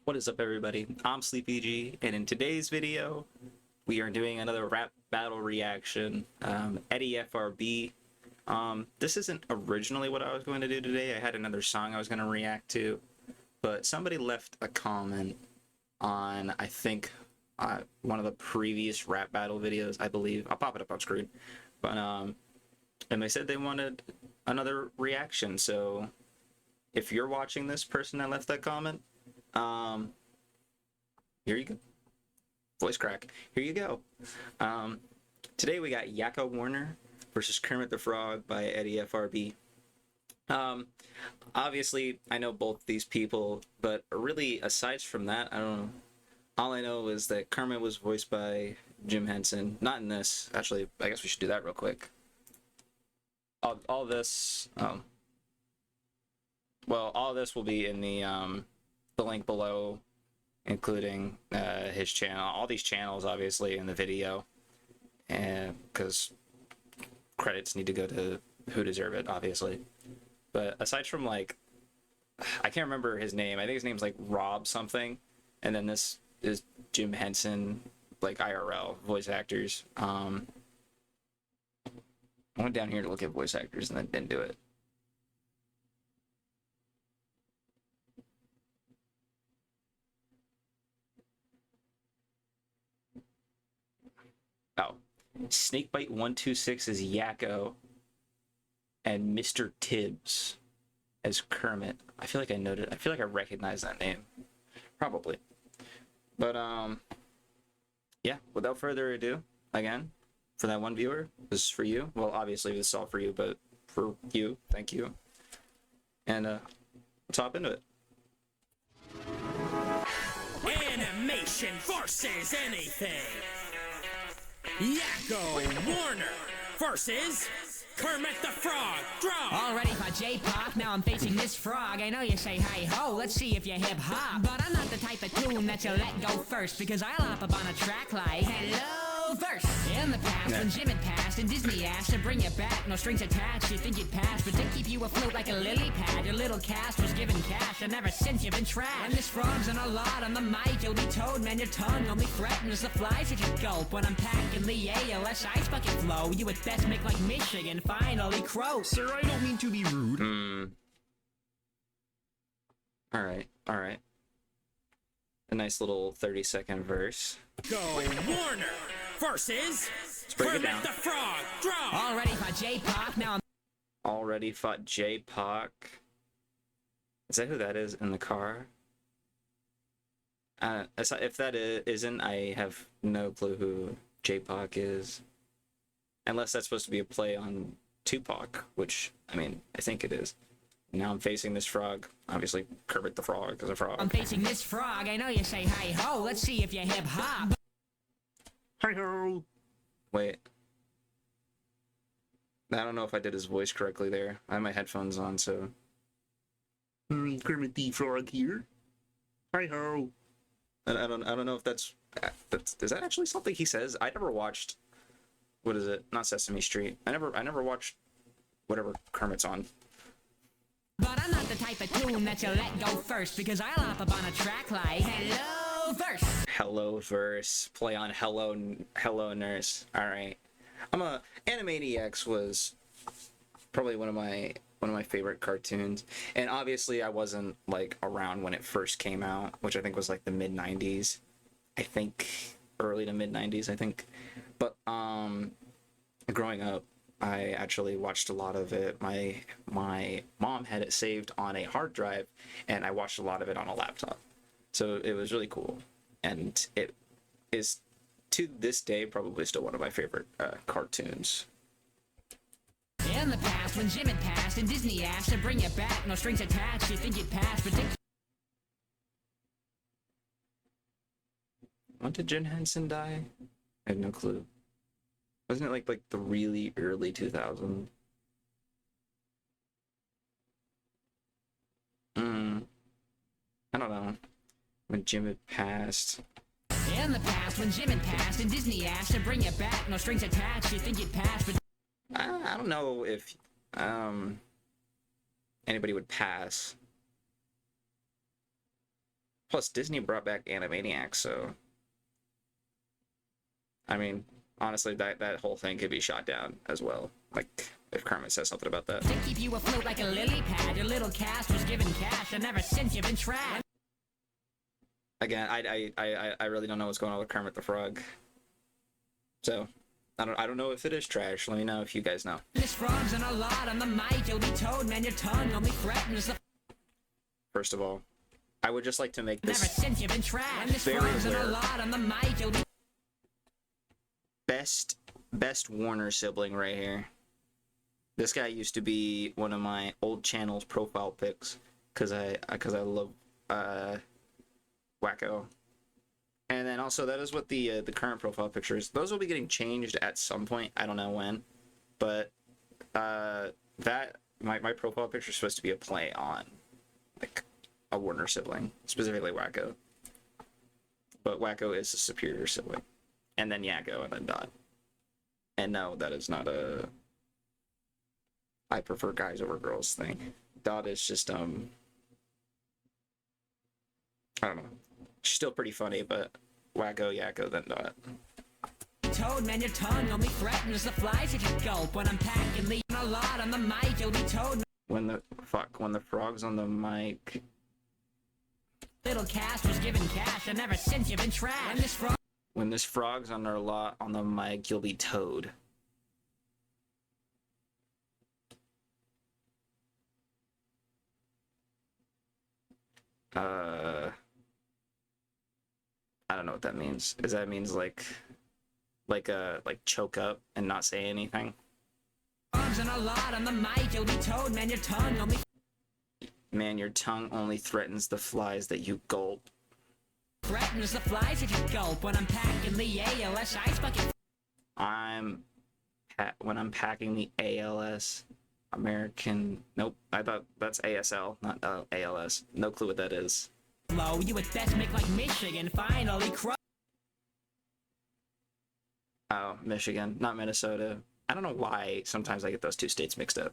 What is up, everybody? I'm SleepyG, and in today's video, we are doing another rap battle reaction, Eddiefrb. This isn't originally what I was going to do today. I had another song I was going to react to, but somebody left a comment on, I think, one of the previous rap battle videos, I believe. I'll pop it up on screen. But, and they said they wanted another reaction, so if you're watching this person that left that comment, here you go. Voice crack. Here you go. Today we got Yakko Warner versus Kermit the Frog by Eddiefrb. Obviously, I know both these people, but really, aside from that, I don't know. All I know is that Kermit was voiced by Jim Henson. Not in this. Actually, I guess we should do that real quick. All this, well, all this will be in the link below, including his channel, all these channels obviously in the video, and because credits need to go to who deserve it, obviously. But aside from, like, I can't remember his name, I think his name's like Rob something, and then this is Jim Henson, like IRL voice actors. I went down here to look at voice actors and then didn't do it. Oh, Snakebite126 is Yakko, and Mr. Tibbs as Kermit. I feel like I noted. I feel like I recognize that name, probably. But yeah. Without further ado, again, for that one viewer, this is for you. Well, obviously this is all for you, but for you, thank you. And let's hop into it. Animation versus anything. Yakko Warner versus Kermit the Frog. Draw. All ready for J-pop, now I'm facing this frog. I know you say hi ho, let's see if you hip hop. But I'm not the type of tune that you let go first, because I'll hop up on a track like hello verse. In the past, when Jim had passed and Disney asked to bring you back, no strings attached, you think you'd pass, but to keep you afloat like a lily pad, your little cast was given cash, and ever since you've been trashed. When this frog's on a lot on the mic, you'll be told, man, your tongue only threatens the flies that you gulp. When I'm packing the ALS ice bucket flow, you at best make like Michigan finally crow. Sir, I don't mean to be rude. Alright. A nice little 30-second verse. Go Warner versus break it Kermit down. the Frog. Draw. All ready for J-pop, now I'm Already fought J-Pac. Is that who that is in the car? If that isn't, I have no clue who J-Pac is. Unless that's supposed to be a play on Tupac, which, I mean, I think it is. Now I'm facing this frog. Obviously, Kermit the Frog is a frog. I'm facing this frog. I know you say hi ho, let's see if you hip hop. Hi-ho! Wait. I don't know if I did his voice correctly there. I have my headphones on, so... Kermit the Frog here. Hi-ho. I don't know if that's... Is that actually something he says? I never watched... What is it? Not Sesame Street. I never watched whatever Kermit's on. But I'm not the type of tune that you let go first, because I'll hop up on a track like hello verse. Hello verse. Play on hello nurse. Alright. Animaniacs was probably one of my favorite cartoons. And obviously I wasn't like around when it first came out, which I think was like the mid-90s. I think early to mid-90s, I think. But growing up, I actually watched a lot of it. My mom had it saved on a hard drive, and I watched a lot of it on a laptop. So it was really cool, and it is to this day probably still one of my favorite cartoons. In the past, when Jim had passed and Disney asked to bring you back, no strings attached, you think you'd pass, but When did Jim Henson die? I have no clue. Wasn't it like the really early 2000s? I don't know. When Jim had passed. in the past, when Jim had passed and Disney asked to bring you back, no strings attached, you think you'd pass, but I don't know if anybody would pass. Plus, Disney brought back Animaniacs, so I mean, honestly, that whole thing could be shot down as well. Like, if Kermit says something about that. To keep you afloat like a lily pad, your little cast was given cash, and ever since you've been trapped. Again, I really don't know what's going on with Kermit the Frog. So, I don't know if it is trash. Let me know if you guys know. This frog's in a lot on the mic, you'll be told, man, your tongue only threatens the. First of all, I would just like to make Ever this since you've been trapped. This very frog's in a aware. lot on the mic, you'll be. best Warner sibling right here. This guy used to be one of my old channel's profile pics because I love Wacko. And then also that is what the current profile picture is. Those will be getting changed at some point. I don't know when, but that my profile picture is supposed to be a play on like a Warner sibling, specifically Wacko. But Wacko is a superior sibling, and then Yakko, and then Dot. And no, that is not a I prefer guys over girls thing. Dot is just I don't know. She's still pretty funny, but Wacko, Yakko, then Dot. Toad, man, your tongue only threatens the flies if you gulp. When I'm packing, leaving a lot on the mic, you'll be toad. When the frog's on the mic. Little cast was given cash, and ever since you've been trapped. When this frog's on their lot on the mic, you'll be toad. I don't know what that means. Is that means like choke up and not say anything? Frogs in a lot on the mic, you'll be toad, man, your tongue only. Man, your tongue only threatens the flies that you gulp. Threatens the flies if you gulp. When I'm packing the ALS ice bucket. When I'm packing the ALS, American. Nope, I thought that's ASL, not ALS. No clue what that is. Low, you at best make like Michigan finally cross. Oh, Michigan, not Minnesota. I don't know why sometimes I get those two states mixed up.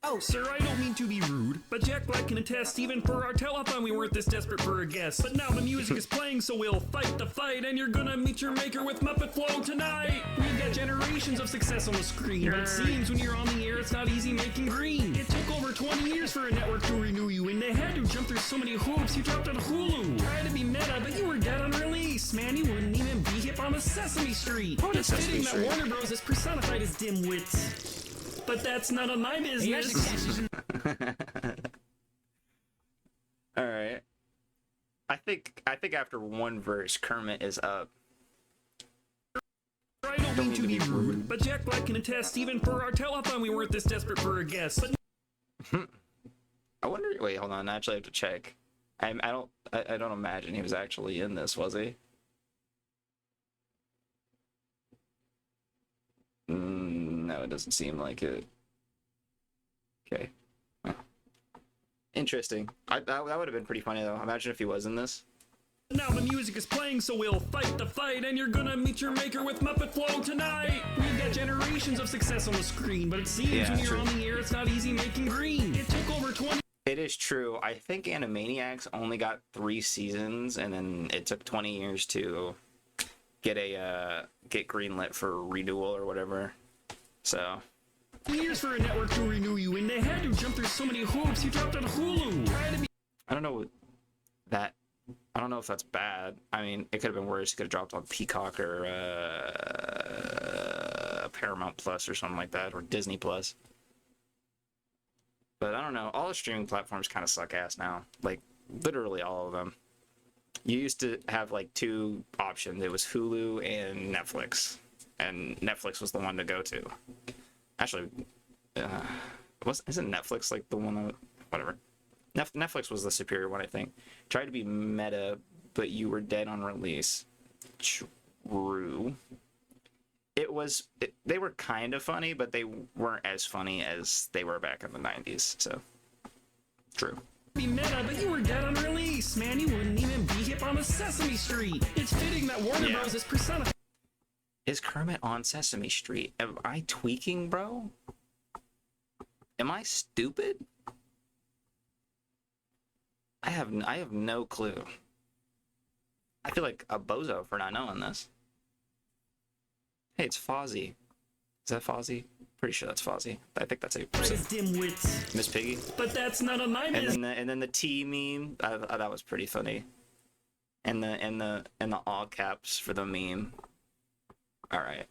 Oh, sir, I don't mean to be rude, but Jack Black can attest even for our telethon we weren't this desperate for a guest. But now the music is playing, so we'll fight the fight, and you're gonna meet your maker with Muppet Flow tonight. We've got generations of success on the screen, but it seems when you're on the air, it's not easy making green. It took over 20 years for a network to renew you, and they had to jump through so many hoops, you dropped on Hulu. Tried to be meta, but you were dead on release. Man, you wouldn't even be hip on the Sesame Street. It's fitting that Warner Bros. Is personified as dimwits. But that's none of my business. All right. I think after one verse, Kermit is up. I don't mean to be rude, but Jack Black can attest even for our telethon we weren't this desperate for a guest. But I wonder. Wait, hold on. I actually have to check. I don't imagine he was actually in this, was he? No, it doesn't seem like it. Okay. Huh. Interesting. That would have been pretty funny, though. Imagine if he was in this. now the music is playing, so we'll fight the fight, and you're gonna meet your maker with Muppet Flow tonight. We've got generations of success on the screen, but it seems when you're on the air, it's not easy making green. It took over 20... It is true. I think Animaniacs only got 3 seasons, and then it took 20 years to get greenlit for renewal or whatever. So years for a network to renew you, and they had to jump through so many hoops, you dropped on Hulu. I don't know that. I don't know if that's bad. I mean, it could have been worse. It could have dropped on Peacock or Paramount Plus or something like that, or Disney Plus. But I don't know. All the streaming platforms kind of suck ass now. Like, literally all of them. You used to have, like, 2 options. It was Hulu and Netflix. And Netflix was the one to go to. Actually, isn't Netflix, like, the one that... Whatever. Netflix was the superior one, I think. Tried to be meta, but you were dead on release. True. They were kind of funny, but they weren't as funny as they were back in the 90s, so true. Be meta, but you were dead on release. Man, you wouldn't even be hip on the Sesame Street. It's fitting that Warner Bros. Is personified. Is Kermit on Sesame Street? Am I tweaking, bro? Am I stupid? I have no clue. I feel like a bozo for not knowing this. Hey, it's Fozzie. Is that Fozzie? Pretty sure that's Fozzie. I think that's a dimwits. Miss Piggy. But that's none of my business. And then the T meme. That was pretty funny. And the all caps for the meme. All right.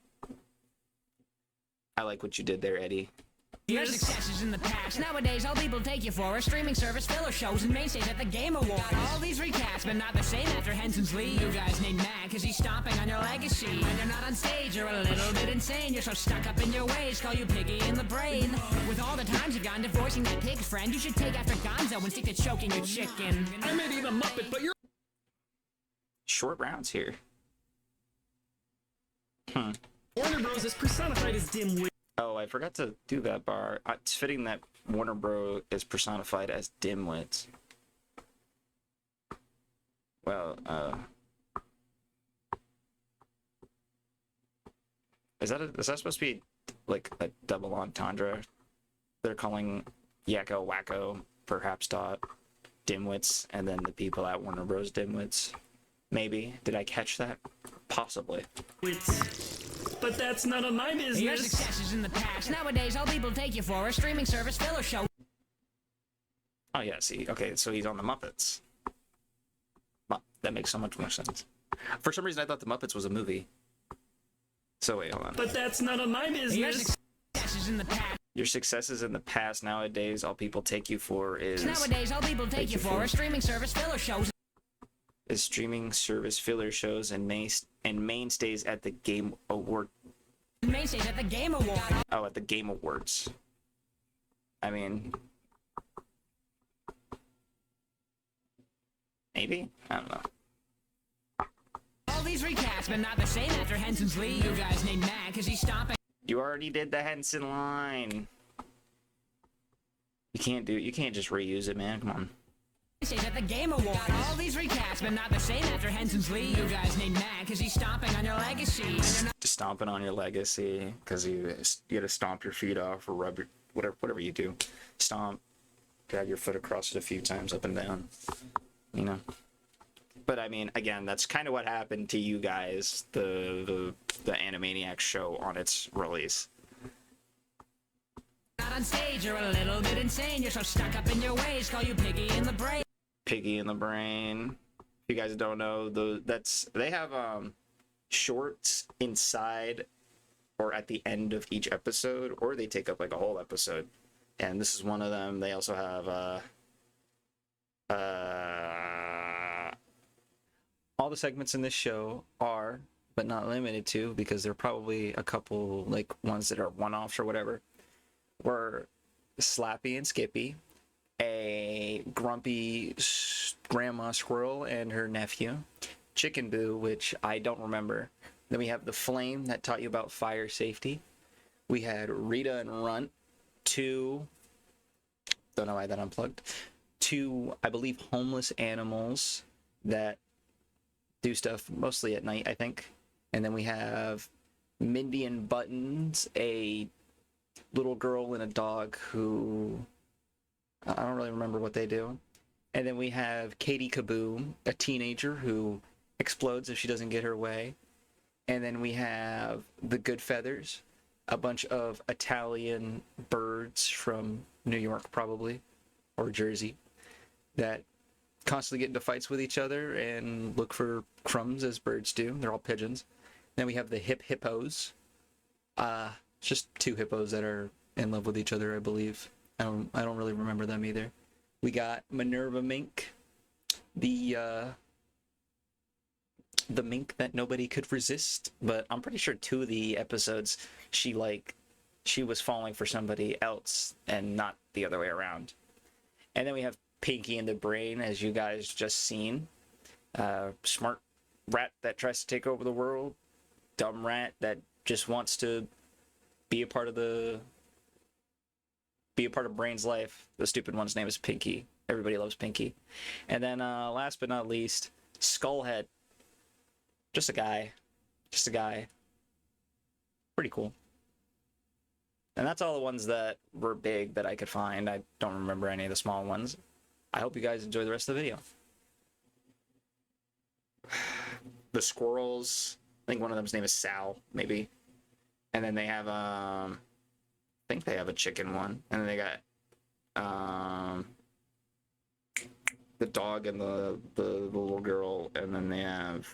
I like what you did there, Eddie. Your successes in the past. Nowadays, all people take you for a streaming service, filler shows, and mainstays at the Game Awards. Got all these recaps, but not the same after Henson's leave. You guys need Matt, cause he's stomping on your legacy. When you're not on stage, you're a little bit insane. You're so stuck up in your ways, call you Piggy in the brain. With all the times you've gone to voicing that pig friend, you should take after Gonzo and stick to choking your chicken. I may be the Muppet, but you're... Short rounds here. Warner Bros. Is personified as dimwit. Oh, I forgot to do that bar. It's fitting that Warner Bros. Is personified as dimwits. Well, is that supposed to be like a double entendre? They're calling Yakko Wacko, perhaps dot, dimwits, and then the people at Warner Bros. Dimwits. Maybe. Did I catch that? Possibly. But that's none of my business. Your successes in the past. Nowadays, all people take you for a streaming service, filler show. Oh yeah, see. Okay, so he's on the Muppets. That makes so much more sense. For some reason, I thought the Muppets was a movie. So wait, hold on. But that's none of my business. Your successes in the past. Your successes in the past. Nowadays, all people take you for is... Nowadays, all people take you for a streaming service, filler shows. Is streaming service filler shows and mainstays at the Game Award. Mainstays at the Game Awards. Oh, at the Game Awards. I mean... Maybe? I don't know. All these recaps, but not the same after Henson's leave. You guys need Matt, cause he's stomping. You already did the Henson line. You can't just reuse it, man. Come on. Mainstays at the Game Awards. All these recaps, but not the same after Henson's leave. You guys need Matt, cause he's stomping on your legacy. Just stomping on your legacy, cause you gotta stomp your feet off or rub your whatever you do. Stomp, drag your foot across it a few times up and down. You know. But I mean, again, that's kind of what happened to you guys, the Animaniacs show on its release. Not on stage, you're a little bit insane. You're so stuck up in your ways, call you Piggy in the brain. Piggy in the brain. If you guys don't know, they have shorts inside or at the end of each episode, or they take up like a whole episode. And this is one of them. They also have all the segments in this show are, but not limited to, because there are probably a couple like ones that are one-offs or whatever, were Slappy and Skippy, a grumpy grandma squirrel and her nephew, Chicken Boo, which I don't remember. Then we have the Flame that taught you about fire safety. We had Rita and Runt, don't know why that unplugged, two, I believe, homeless animals that do stuff mostly at night, I think. And then we have Mindy and Buttons, a little girl and a dog who I don't really remember what they do. And then we have Katie Kaboom, a teenager who explodes if she doesn't get her way. And then we have the Good Feathers, a bunch of Italian birds from New York probably, or Jersey, that constantly get into fights with each other and look for crumbs as birds do. They're all pigeons. Then we have the Hippos. Just two hippos that are in love with each other, I believe. I don't really remember them either. We got Minerva Mink, the mink that nobody could resist, but I'm pretty sure 2 of the episodes she was falling for somebody else and not the other way around. And then we have Pinky and the Brain, as you guys just seen. Smart rat that tries to take over the world. Dumb rat that just wants to be a part of Brain's life. The stupid one's name is Pinky. Everybody loves Pinky. And then last but not least, Skullhead. Just a guy. Pretty cool. And that's all the ones that were big that I could find. I don't remember any of the small ones. I hope you guys enjoy the rest of the video. the squirrels. I think one of them's name is Sal, maybe. And then they have I think they have a chicken one, and then they got the dog and the little girl, and then they have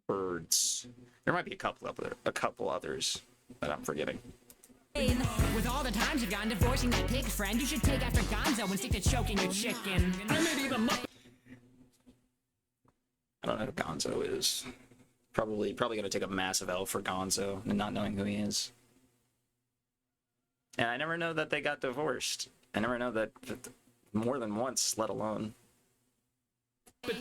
birds. There might be a couple others that I'm forgetting. With all the times you've gone divorcing that pig friend, you should take after Gonzo and stick to choking your chicken. I may be the Muppet. I don't know who Gonzo is. Probably gonna take a massive L for Gonzo and not knowing who he is. And I never know that they got divorced. I never know that more than once, let alone.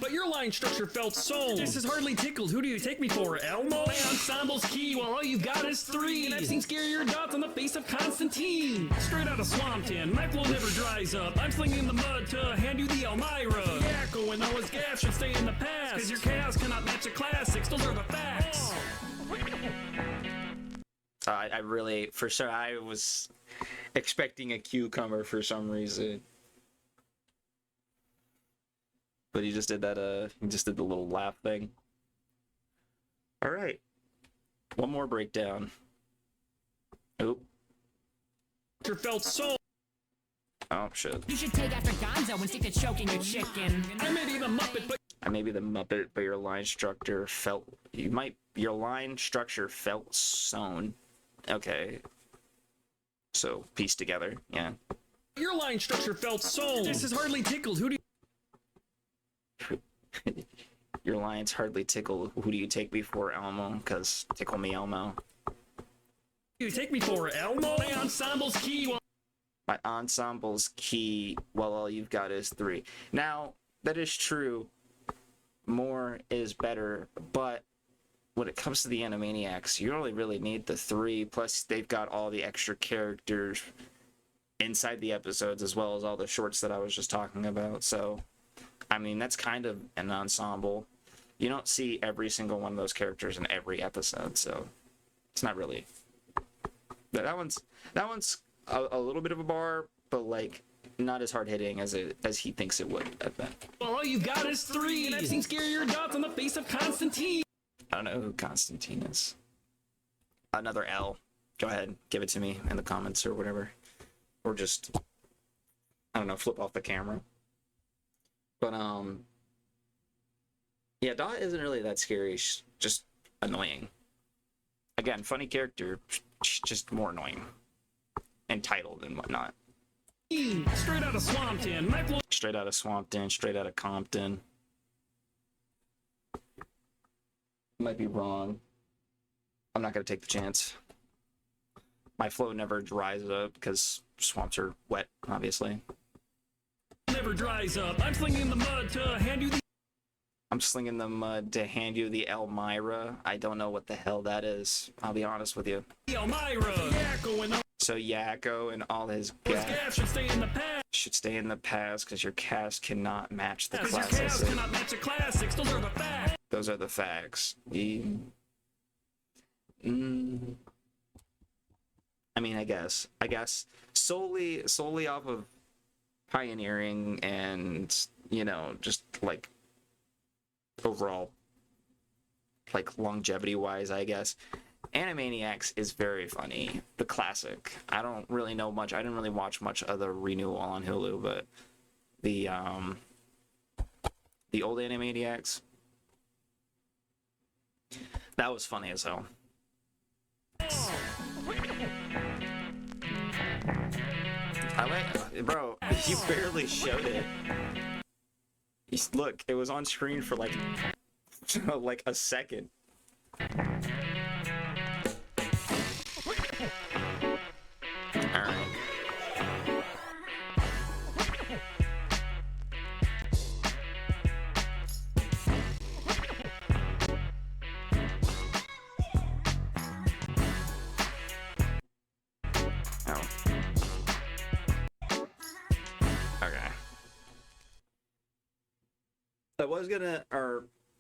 But your line structure felt so. This is hardly tickled. Who do you take me for, Elmo? My ensemble's key, while all you've got is 3. And I've seen scarier dots on the face of Constantine. Straight out of Swampton, my flow never dries up. I'm slinging the mud to hand you the Elmira. Yakko and Noah's gas should stay in the past, cause your chaos cannot match the classics. Those are the facts. I really, for sure, I was expecting a cucumber for some reason. But he just did that, he just did the little laugh thing. All right. One more breakdown. Oop. Felt so. Oh, shit. You should take after Gonzo and stick to choking your chicken. I may be the Muppet, but I may be the Muppet, but your line structure felt... Your line structure felt sewn. Okay. So, piece together, yeah. your line structure felt so. This is hardly tickled. Who do Your lines hardly tickle. Who do you take me for, Elmo? Because tickle me, Elmo. you take me for, Elmo? My ensemble's key. My ensemble's key, well, all you've got is 3. Now, that is true. More is better, but when it comes to the Animaniacs, you only really need the 3, plus they've got all the extra characters inside the episodes, as well as all the shorts that I was just talking about. So, I mean, that's kind of an ensemble. You don't see every single one of those characters in every episode, so it's not really... That one's a little bit of a bar, but like not as hard hitting as he thinks it would have been. Well, all you've got is 3, and I've seen scarier dots on the face of Constantine. I don't know who Constantine is. Another L. Go ahead, give it to me in the comments or whatever, or just I don't know, flip off the camera. But yeah, Dot isn't really that scary. She's just annoying. Again, funny character, just more annoying. Entitled and whatnot. Straight out of Swampton. Straight out of Swampton, straight out of Compton. Might be wrong. I'm not gonna take the chance. My flow never dries up because swamps are wet, obviously. Never dries up. I'm slinging the mud to hand you the... I'm slinging the mud to hand you the Elmira. I don't know what the hell that is. I'll be honest with you. Elmira. Yakko and So Yakko and all his gas should stay in the past. Should stay in the past because your cast cannot match the Because your classics. chaos cannot match the classics. Those are the facts. Those are the facts. I mean, I guess solely off of pioneering and, you know, just like overall, like longevity wise, I guess Animaniacs is very funny. The classic. I don't really know much. I didn't really watch much of the renewal on Hulu, but the old Animaniacs, that was funny as hell. Bro, you barely showed it. Look, it was on screen for like a second. Alright. Oh. Okay.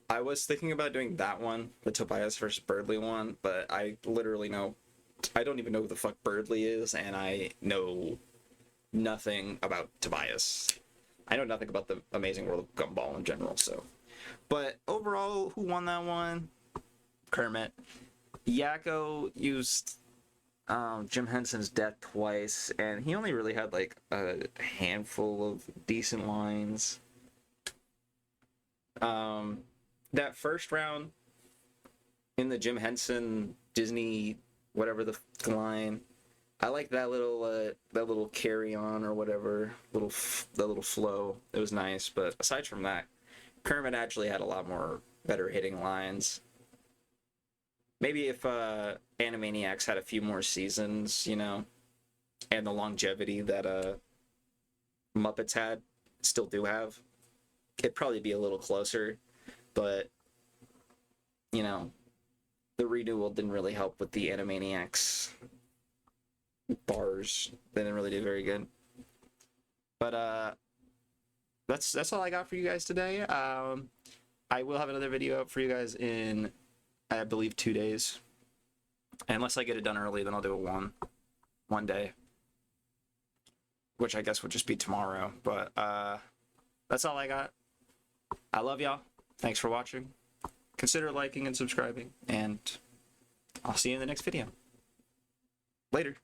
I was thinking about doing that one, the Tobias versus Birdley one, but I don't even know who the fuck Birdley is, and I know nothing about Tobias. I know nothing about the Amazing World of Gumball in general, so But overall, who won that one? Kermit. Yakko used Jim Henson's death twice, and he only really had like a handful of decent lines. That first round in the Jim Henson Disney whatever the line, I like that little carry on or whatever, that little flow. It was nice, but aside from that, Kermit actually had a lot more better hitting lines. Maybe if Animaniacs had a few more seasons, you know, and the longevity that Muppets had, still do have, it'd probably be a little closer. But, you know, the renewal didn't really help with the Animaniacs bars. They didn't really do very good. But that's all I got for you guys today. I will have another video up for you guys in, I believe, 2 days. Unless I get it done early, then I'll do it one day, which I guess would just be tomorrow. But that's all I got. I love y'all. Thanks for watching. Consider liking and subscribing, and I'll see you in the next video. Later.